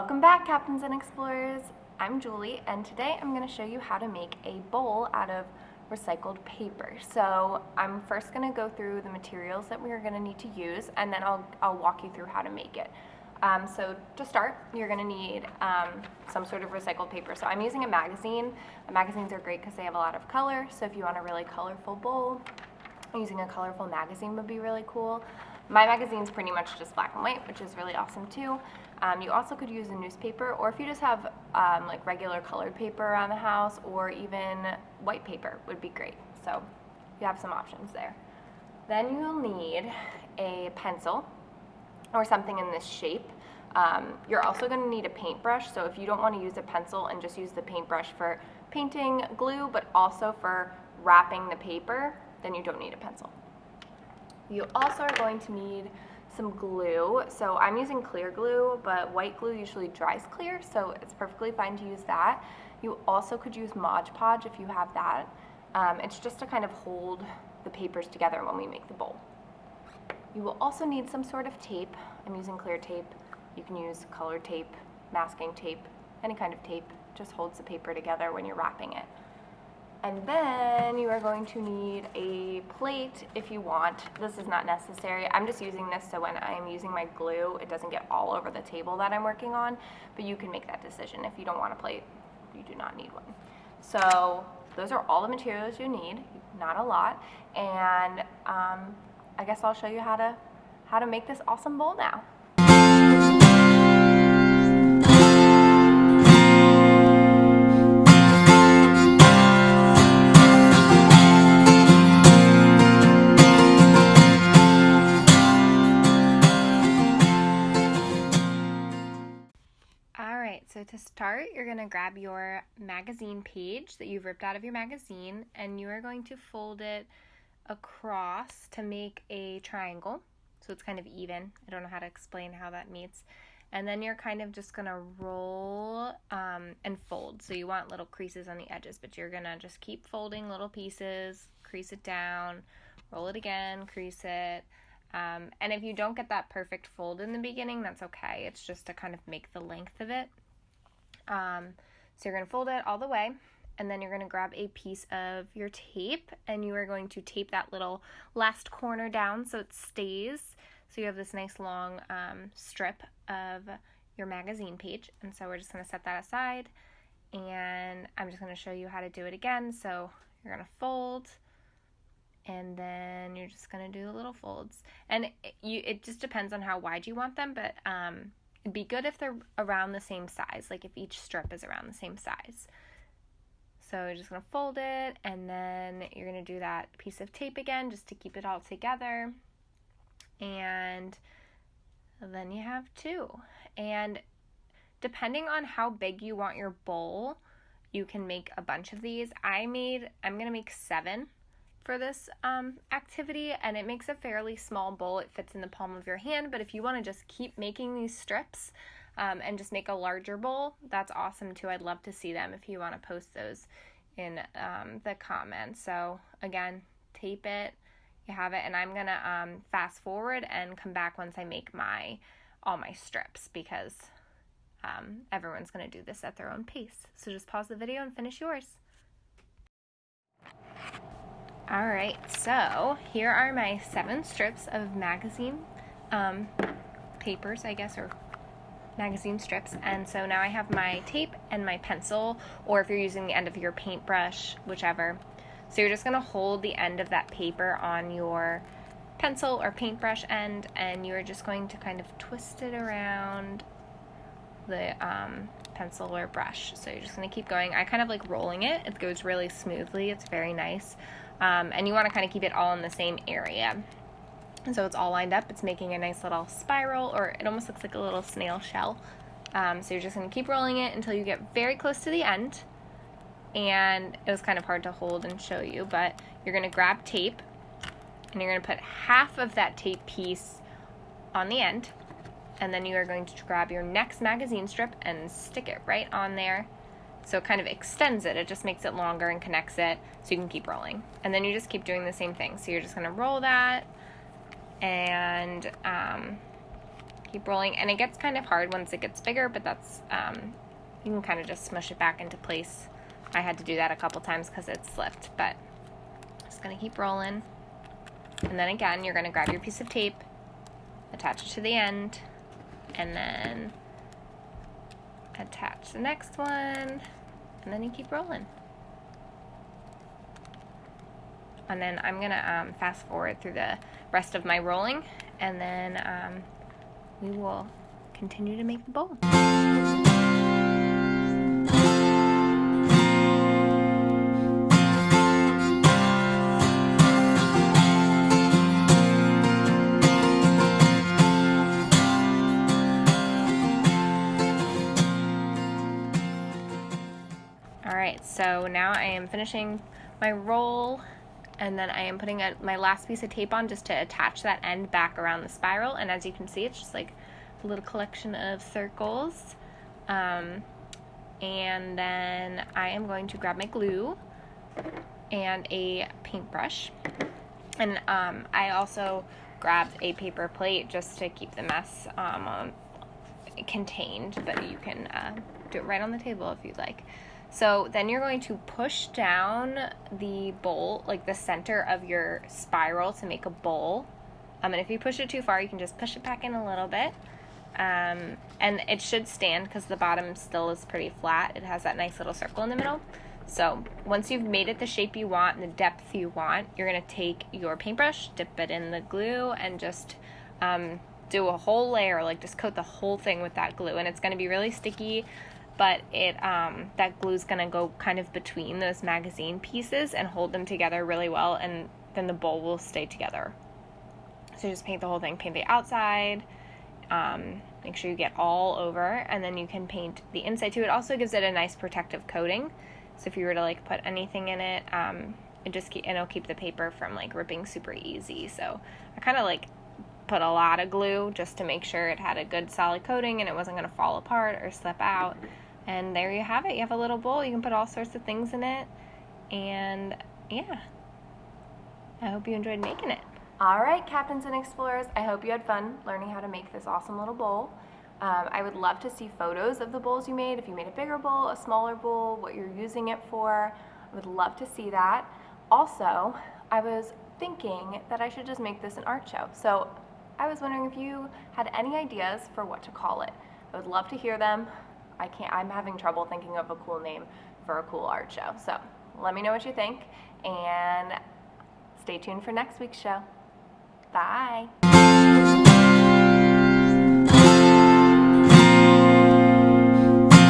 Welcome back, Captains and Explorers. I'm Julie, and today I'm going to show you how to make a bowl out of recycled paper. So I'm first going to go through the materials that we are going to need to use, and then I'll walk you through how to make it. So to start, you're going to need some sort of recycled paper. So I'm using a magazine. Magazines are great because they have a lot of color, so if you want a really colorful bowl, using a colorful magazine would be really cool. My magazine's pretty much just black and white, which is really awesome too. You also could use a newspaper, or if you just have like regular colored paper around the house, or even white paper would be great. So you have some options there. Then you'll need a pencil or something in this shape. You're also going to need a paintbrush, so if you don't want to use a pencil and just use the paintbrush for painting glue, but also for wrapping the paper, then you don't need a pencil. You also are going to need some glue. So I'm using clear glue, but white glue usually dries clear, so it's perfectly fine to use that. You also could use Mod Podge if you have that. It's just to kind of hold the papers together when we make the bowl. You will also need some sort of tape. I'm using clear tape. You can use colored tape, masking tape, any kind of tape. Just holds the paper together when you're wrapping it. And then you are going to need a plate if you want. This is not necessary. I'm just using this so when I'm using my glue, it doesn't get all over the table that I'm working on, but you can make that decision. If you don't want a plate, you do not need one. So those are all the materials you need, not a lot. And I guess I'll show you how to make this awesome bowl now. So to start, you're going to grab your magazine page that you've ripped out of your magazine, and you are going to fold it across to make a triangle. So it's kind of even. I don't know how to explain how that meets. And then you're kind of just going to roll and fold. So you want little creases on the edges, but you're going to just keep folding little pieces, crease it down, roll it again, crease it. And if you don't get that perfect fold in the beginning, that's okay. It's just to kind of make the length of it. So you're going to fold it all the way, and then you're going to grab a piece of your tape, and you are going to tape that little last corner down so it stays. So you have this nice long strip of your magazine page, and so we're just going to set that aside, and I'm just going to show you how to do it again. So you're going to fold, and then you're just going to do the little folds, and it just depends on how wide you want them, but it'd be good if they're around the same size, like if each strip is around the same size. So you're just going to fold it, and then you're going to do that piece of tape again just to keep it all together. And then you have two. And depending on how big you want your bowl, you can make a bunch of these. I'm going to make 7 for this activity, and it makes a fairly small bowl. It fits in the palm of your hand, but if you want to just keep making these strips and just make a larger bowl, that's awesome too. I'd love to see them if you want to post those in the comments. So again, tape it, you have it, and I'm gonna fast forward and come back once I make all my strips, because everyone's gonna do this at their own pace. So just pause the video and finish yours. Alright, so here are my 7 strips of magazine papers, I guess, or magazine strips. And so now I have my tape and my pencil, or if you're using the end of your paintbrush, whichever. So you're just going to hold the end of that paper on your pencil or paintbrush end, and you're just going to kind of twist it around the pencil or brush. So you're just going to keep going. I kind of like rolling it. It goes really smoothly. It's very nice. And you want to kind of keep it all in the same area. And so it's all lined up. It's making a nice little spiral, or it almost looks like a little snail shell. So you're just going to keep rolling it until you get very close to the end. And it was kind of hard to hold and show you, but you're going to grab tape, and you're going to put half of that tape piece on the end. And then you are going to grab your next magazine strip and stick it right on there. So it kind of extends it. It just makes it longer and connects it so you can keep rolling. And then you just keep doing the same thing. So you're just going to roll that, and Keep rolling, and it gets kind of hard once it gets bigger, but that's, you can kind of just smush it back into place. I had to do that a couple times because it slipped, but just gonna keep rolling. And then again, you're gonna grab your piece of tape, attach it to the end, and then attach the next one, and then you keep rolling. And then I'm gonna fast forward through the rest of my rolling, and then we will continue to make the bowl. Alright, so now I am finishing my roll, and then I am putting my last piece of tape on just to attach that end back around the spiral, and as you can see, it's just like a little collection of circles. And then I am going to grab my glue and a paintbrush, and I also grabbed a paper plate just to keep the mess contained, but you can do it right on the table if you'd like. So then you're going to push down the bowl, like the center of your spiral, to make a bowl. And if you push it too far, you can just push it back in a little bit. And it should stand because the bottom still is pretty flat. It has that nice little circle in the middle. So once you've made it the shape you want and the depth you want, you're going to take your paintbrush, dip it in the glue, and just do a whole layer, like just coat the whole thing with that glue. And it's going to be really sticky, but that glue's gonna go kind of between those magazine pieces and hold them together really well, and then the bowl will stay together. So just paint the whole thing, paint the outside, make sure you get all over, and then you can paint the inside too. It also gives it a nice protective coating, so if you were to like put anything in it, it'll keep the paper from like ripping super easy. So I kind of like put a lot of glue just to make sure it had a good solid coating and it wasn't gonna fall apart or slip out. And there you have it. You have a little bowl. You can put all sorts of things in it. And yeah, I hope you enjoyed making it. All right, Captains and Explorers, I hope you had fun learning how to make this awesome little bowl. I would love to see photos of the bowls you made. If you made a bigger bowl, a smaller bowl, what you're using it for. I would love to see that. Also, I was thinking that I should just make this an art show. So I was wondering if you had any ideas for what to call it. I would love to hear them. I'm having trouble thinking of a cool name for a cool art show. So let me know what you think, and stay tuned for next week's show. Bye.